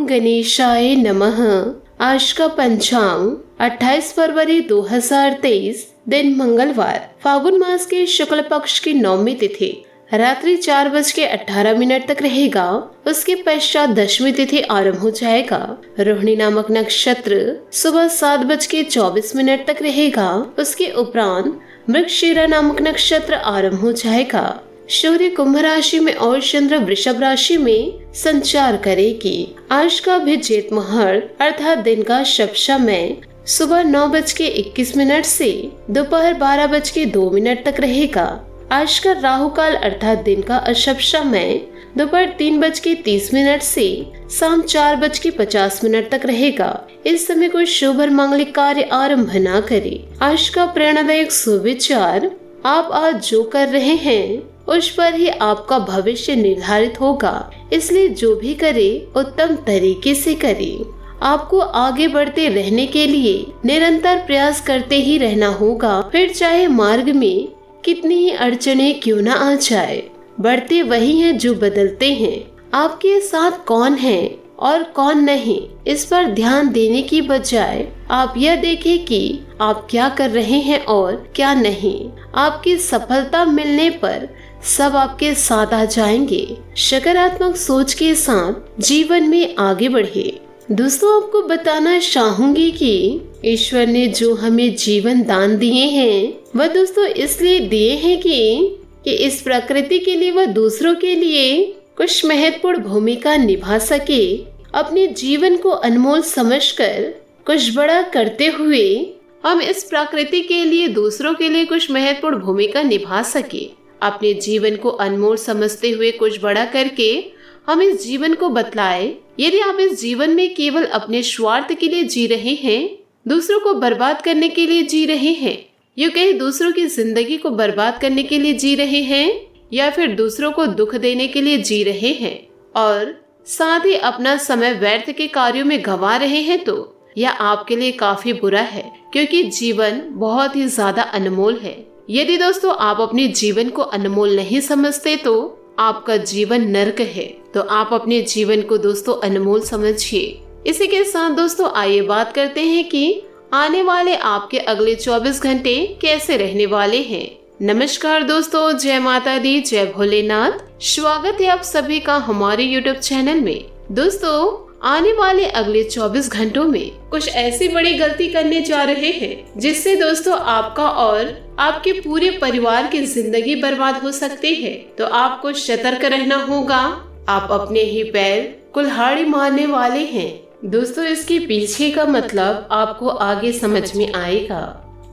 ओम गणेशाय नमः। आज का पंचांग 28 फरवरी 2023, दिन मंगलवार, फागुन मास के शुक्ल पक्ष की 9वीं तिथि रात्रि 4:18 तक रहेगा। उसके पश्चात दशमी तिथि आरंभ हो जाएगा। रोहिणी नामक नक्षत्र सुबह 7:24 तक रहेगा। उसके उपरांत मृगशिरा नामक नक्षत्र आरंभ हो जाएगा। सूर्य कुंभ राशि में और चंद्र वृषभ राशि में संचार करेगी। आज का भी जेठ मुहूर्त अर्थात दिन का शुभ समय सुबह 9:21 से दोपहर 12:02 तक रहेगा। आज का राहु काल अर्थात दिन का अशुभ समय दोपहर 3:30 से शाम 4:50 तक रहेगा। इस समय कोई शुभ और मांगलिक कार्य आरंभ न करे। आज का प्रेरणादायक सुविचार, आप आज जो कर रहे हैं उस पर ही आपका भविष्य निर्धारित होगा, इसलिए जो भी करे उत्तम तरीके से करे। आपको आगे बढ़ते रहने के लिए निरंतर प्रयास करते ही रहना होगा, फिर चाहे मार्ग में कितनी ही अड़चनें क्यों न आ जाए। बढ़ते वही हैं जो बदलते हैं। आपके साथ कौन है और कौन नहीं, इस पर ध्यान देने की बजाय आप यह देखें कि आप क्या कर रहे हैं और क्या नहीं। आपकी सफलता मिलने पर सब आपके साथ आ जाएंगे। सकारात्मक सोच के साथ जीवन में आगे बढ़े। दोस्तों, आपको बताना चाहूंगी कि ईश्वर ने जो हमें जीवन दान दिए हैं वह दोस्तों इसलिए दिए हैं कि इस प्रकृति के लिए व दूसरों के लिए कुछ महत्वपूर्ण भूमिका निभा सके। अपने जीवन को अनमोल समझकर कुछ बड़ा करते हुए हम इस प्रकृति के लिए, दूसरों के लिए कुछ महत्वपूर्ण भूमिका निभा सके। अपने जीवन को अनमोल समझते हुए कुछ बड़ा करके हम इस जीवन को बतलाए। यदि आप इस जीवन में केवल अपने स्वार्थ के लिए जी रहे हैं, दूसरों को बर्बाद करने के लिए जी रहे हैं, यूँ कहीं दूसरों की जिंदगी को बर्बाद करने के लिए जी रहे हैं, या फिर दूसरों को दुख देने के लिए जी रहे हैं और साथ ही अपना समय व्यर्थ के कार्यों में गंवा रहे हैं, तो यह आपके लिए काफी बुरा है, क्योंकि जीवन बहुत ही ज्यादा अनमोल है। यदि दोस्तों आप अपने जीवन को अनमोल नहीं समझते तो आपका जीवन नर्क है। तो आप अपने जीवन को दोस्तों अनमोल समझिए। इसी के साथ दोस्तों आइए बात करते हैं कि आने वाले आपके अगले 24 घंटे कैसे रहने वाले हैं। नमस्कार दोस्तों, जय माता दी, जय भोलेनाथ। स्वागत है आप सभी का हमारे YouTube चैनल में। दोस्तों, आने वाले अगले 24 घंटों में कुछ ऐसी बड़ी गलती करने जा रहे हैं जिससे दोस्तों आपका और आपके पूरे परिवार की जिंदगी बर्बाद हो सकती है। तो आपको सतर्क रहना होगा। आप अपने ही पैर कुल्हाड़ी मारने वाले हैं। दोस्तों, इसके पीछे का मतलब आपको आगे समझ में आएगा।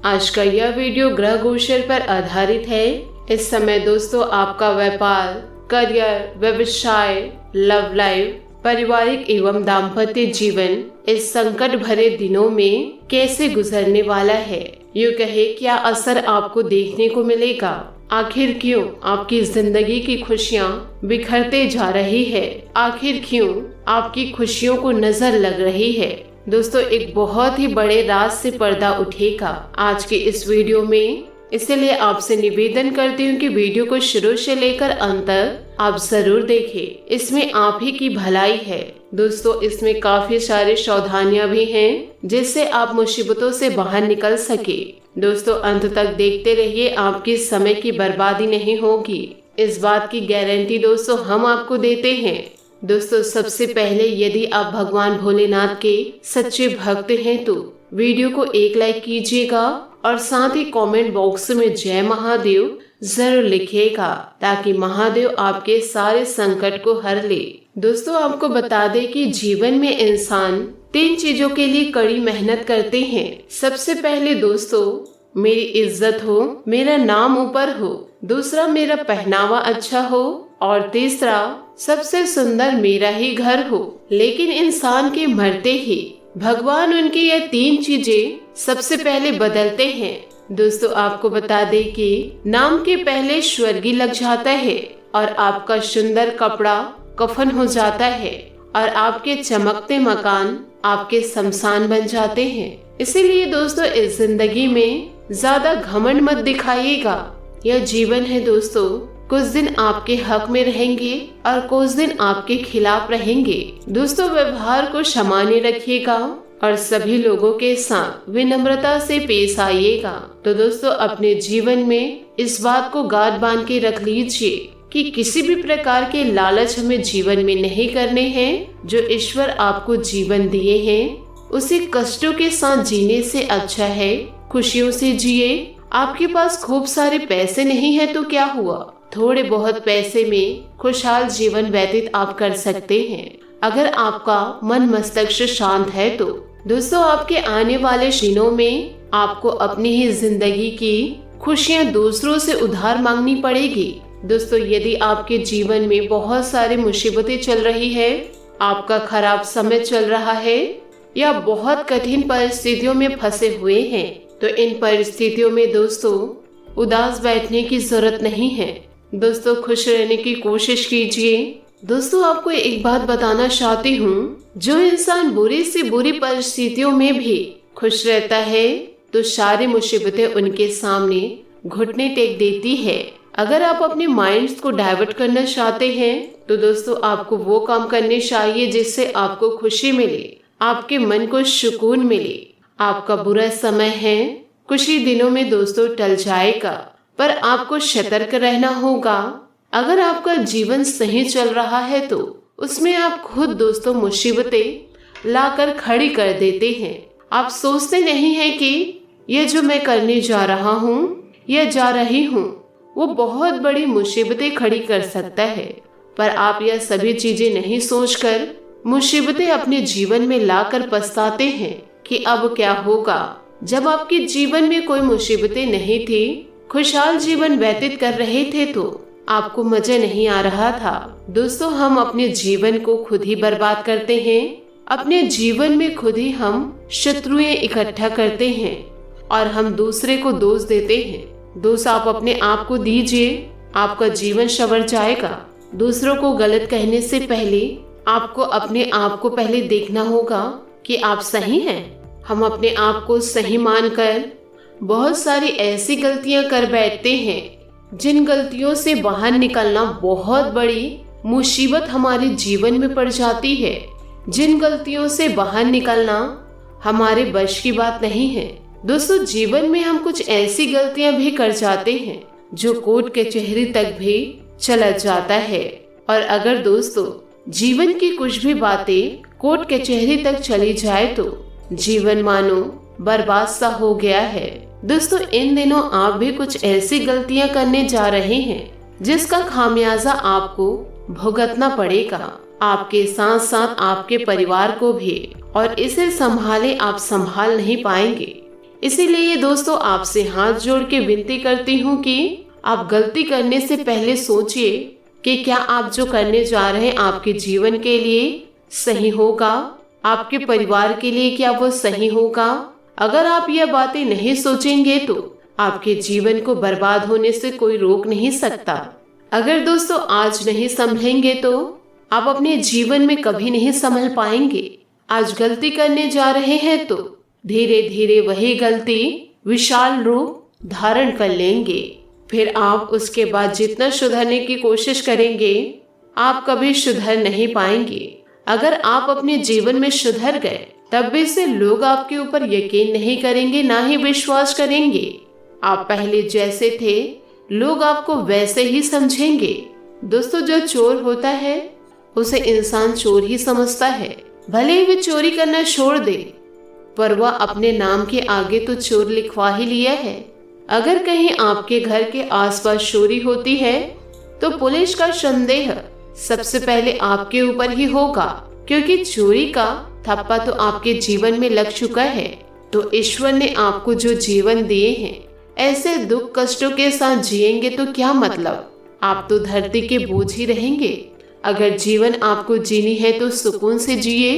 आज का यह वीडियो ग्रह गोचर पर आधारित है। इस समय दोस्तों आपका व्यापार, करियर, व्यवसाय, लव लाइफ, पारिवारिक एवं दाम्पत्य जीवन इस संकट भरे दिनों में कैसे गुजरने वाला है, यूँ कहे क्या असर आपको देखने को मिलेगा। आखिर क्यों आपकी जिंदगी की खुशियाँ बिखरते जा रही है, आखिर क्यों आपकी खुशियों को नजर लग रही है। दोस्तों, एक बहुत ही बड़े राज से पर्दा उठेगा आज के इस वीडियो में। इसलिए आपसे निवेदन करती हूँ कि वीडियो को शुरू से लेकर अंत तक आप जरूर देखें। इसमें आप ही की भलाई है। दोस्तों, इसमें काफी सारी सावधानियां भी हैं जिससे आप मुसीबतों से बाहर निकल सके। दोस्तों, अंत तक देखते रहिए, आपकी समय की बर्बादी नहीं होगी। इस बात की गारंटी दोस्तों हम आपको देते हैं। दोस्तों, सबसे पहले यदि आप भगवान भोलेनाथ के सच्चे भक्त हैं तो वीडियो को एक लाइक कीजिएगा और साथ ही कमेंट बॉक्स में जय महादेव जरूर लिखिएगा, ताकि महादेव आपके सारे संकट को हर ले। दोस्तों, आपको बता दें कि जीवन में इंसान 3 चीजों के लिए कड़ी मेहनत करते हैं। सबसे पहले दोस्तों मेरी इज्जत हो, मेरा नाम ऊपर हो, दूसरा मेरा पहनावा अच्छा हो और तीसरा सबसे सुंदर मेरा ही घर हो। लेकिन इंसान के मरते ही भगवान उनकी यह 3 चीजें सबसे पहले बदलते हैं। दोस्तों, आपको बता दें कि नाम के पहले स्वर्गीय लग जाता है और आपका सुंदर कपड़ा कफन हो जाता है और आपके चमकते मकान आपके शमशान बन जाते हैं। इसीलिए दोस्तों इस जिंदगी में ज्यादा घमंड मत दिखाइएगा। यह जीवन है दोस्तों, कुछ दिन आपके हक में रहेंगे और कुछ दिन आपके खिलाफ रहेंगे। दोस्तों, व्यवहार को सामान्य रखिएगा और सभी लोगों के साथ विनम्रता से पेश आइएगा। तो दोस्तों, अपने जीवन में इस बात को गांठ बांध के रख लीजिए कि किसी भी प्रकार के लालच हमें जीवन में नहीं करने हैं। जो ईश्वर आपको जीवन दिए हैं उसे कष्टों के साथ जीने से अच्छा है खुशियों से जिए। आपके पास खूब सारे पैसे नहीं है तो क्या हुआ, थोड़े बहुत पैसे में खुशहाल जीवन व्यतीत आप कर सकते हैं अगर आपका मन मस्तिष्क शांत है तो। दोस्तों, आपके आने वाले दिनों में आपको अपनी ही जिंदगी की खुशियां दूसरों से उधार मांगनी पड़ेगी। दोस्तों, यदि आपके जीवन में बहुत सारी मुसीबतें चल रही है, आपका खराब समय चल रहा है या बहुत कठिन परिस्थितियों में फंसे हुए हैं, तो इन परिस्थितियों में दोस्तों उदास बैठने की जरूरत नहीं है। दोस्तों, खुश रहने की कोशिश कीजिए। दोस्तों, आपको एक बात बताना चाहती हूँ, जो इंसान बुरी से बुरी परिस्थितियों में भी खुश रहता है तो सारी मुसीबतें उनके सामने घुटने टेक देती है। अगर आप अपने माइंड को डाइवर्ट करना चाहते हैं तो दोस्तों आपको वो काम करने चाहिए जिससे आपको खुशी मिले, आपके मन को सुकून मिले। आपका बुरा समय है, कुछ ही दिनों में दोस्तों टल जाएगा, पर आपको सतर्क रहना होगा। अगर आपका जीवन सही चल रहा है तो उसमें आप खुद दोस्तों मुसीबतें लाकर खड़ी कर देते हैं। आप सोचते नहीं हैं कि ये जो मैं करने जा रहा हूँ या जा रही हूँ वो बहुत बड़ी मुसीबतें खड़ी कर सकता है, पर आप यह सभी चीजें नहीं सोचकर मुसीबतें अपने जीवन में लाकर पछताते हैं कि अब क्या होगा। जब आपके जीवन में कोई मुसीबतें नहीं थी, खुशहाल जीवन व्यतीत कर रहे थे तो आपको मजा नहीं आ रहा था। दोस्तों, हम अपने जीवन को खुद ही बर्बाद करते हैं, अपने जीवन में खुद ही हम शत्रुएं इकट्ठा करते हैं और हम दूसरे को दोष देते हैं। दोस्त, आप अपने आप को दीजिए, आपका जीवन संवर जाएगा। दूसरों को गलत कहने से पहले आपको अपने आप को पहले देखना होगा कि आप सही हैं। हम अपने आप को सही मानकर बहुत सारी ऐसी गलतियां कर बैठते हैं जिन गलतियों से बाहर निकलना बहुत बड़ी मुसीबत हमारे जीवन में पड़ जाती है। जिन गलतियों से बाहर निकलना हमारे बस की बात नहीं है। दोस्तों, जीवन में हम कुछ ऐसी गलतियां भी कर जाते हैं जो कोर्ट कचहरी तक भी चला जाता है। और अगर दोस्तों जीवन की कुछ भी बातें कोर्ट कचहरी तक चली जाए तो जीवन मानो बर्बाद सा हो गया है। दोस्तों, इन दिनों आप भी कुछ ऐसी गलतियां करने जा रहे हैं जिसका खामियाजा आपको भुगतना पड़ेगा, आपके साथ साथ आपके परिवार को भी, और इसे संभाले आप संभाल नहीं पाएंगे। इसीलिए दोस्तों आपसे हाथ जोड़ के विनती करती हूँ कि आप गलती करने से पहले सोचिए कि क्या आप जो करने जा रहे हैं आपके जीवन के लिए सही होगा, आपके परिवार के लिए क्या वो सही होगा। अगर आप यह बातें नहीं सोचेंगे तो आपके जीवन को बर्बाद होने से कोई रोक नहीं सकता। अगर दोस्तों आज नहीं संभलेंगे तो आप अपने जीवन में कभी नहीं संभल पाएंगे। आज गलती करने जा रहे हैं तो धीरे धीरे वही गलती विशाल रूप धारण कर लेंगे। फिर आप उसके बाद जितना सुधरने की कोशिश करेंगे आप कभी सुधर नहीं पाएंगे। अगर आप अपने जीवन में सुधर गए तब भी से लोग आपके ऊपर यकीन नहीं करेंगे, ना ही विश्वास करेंगे। आप पहले जैसे थे लोग आपको वैसे ही समझेंगे। दोस्तों, जो चोर होता है उसे इंसान चोर ही समझता है, भले ही वे चोरी करना छोड़ दे, पर वह अपने नाम के आगे तो चोर लिखवा ही लिया है। अगर कहीं आपके घर के आसपास चोरी होती है तो पुलिस का संदेह सबसे पहले आपके ऊपर ही होगा, क्योंकि चोरी का थप्पा तो आपके जीवन में लग चुका है। तो ईश्वर ने आपको जो जीवन दिए हैं ऐसे दुख कष्टों के साथ जिएंगे तो क्या मतलब, आप तो धरती के बोझ ही रहेंगे। अगर जीवन आपको जीनी है तो सुकून से जिए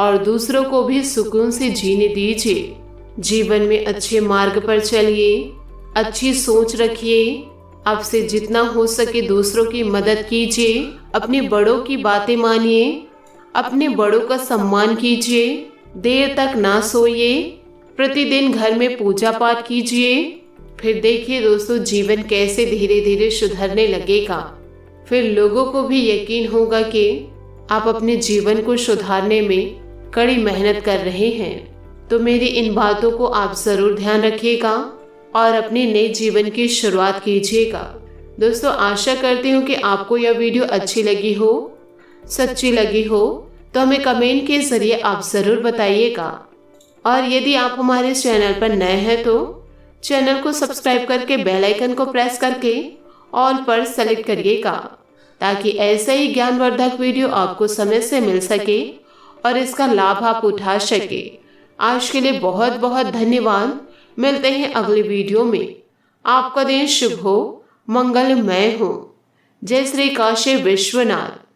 और दूसरों को भी सुकून से जीने दीजिए। जीवन में अच्छे मार्ग पर चलिए, अच्छी सोच रखिए, आपसे जितना हो सके दूसरों की मदद कीजिए, अपने बड़ों की बातें मानिए, अपने बड़ों का सम्मान कीजिए, देर तक ना सोइए, प्रतिदिन घर में पूजा पाठ कीजिए, फिर देखिए दोस्तों जीवन कैसे धीरे धीरे सुधरने लगेगा। फिर लोगों को भी यकीन होगा कि आप अपने जीवन को सुधारने में कड़ी मेहनत कर रहे हैं। तो मेरी इन बातों को आप जरूर ध्यान रखिएगा और अपने नए जीवन की शुरुआत कीजिएगा। दोस्तों आशा करती हूँ कि आपको यह वीडियो अच्छी लगी हो, सच्ची लगी हो, तो हमें कमेंट के जरिए आप जरूर बताइएगा। और यदि आप हमारे चैनल पर नए हैं तो चैनल को सब्सक्राइब करके बेल आइकन को प्रेस करके ऑल पर सेलेक्ट करिएगा, ताकि ऐसे ही ज्ञानवर्धक वीडियो आपको समय से मिल सके और इसका लाभ आप उठा सके। आज के लिए बहुत बहुत धन्यवाद। मिलते हैं अगले वीडियो में। आपका दिन शुभ हो, मंगलमय हो। जय श्री काशी विश्वनाथ।